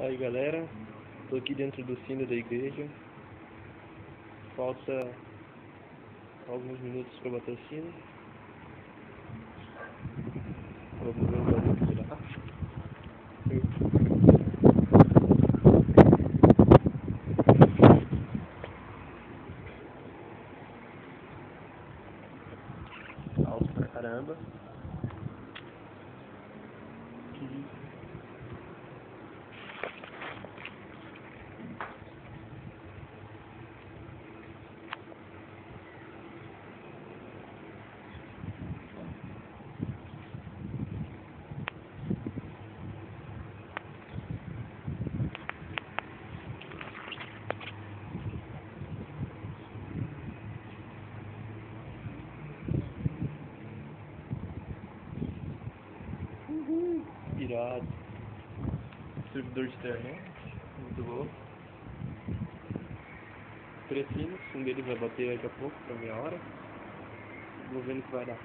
Aí galera, tô aqui dentro do sino da igreja. Falta alguns minutos para bater o sino. Vamos ver o barulho que dá. Alto pra caramba. Irado. Servidor de internet. Muito louco. 3 sinos, um deles vai bater daqui a pouco, pra meia hora. Vou ver no que vai dar.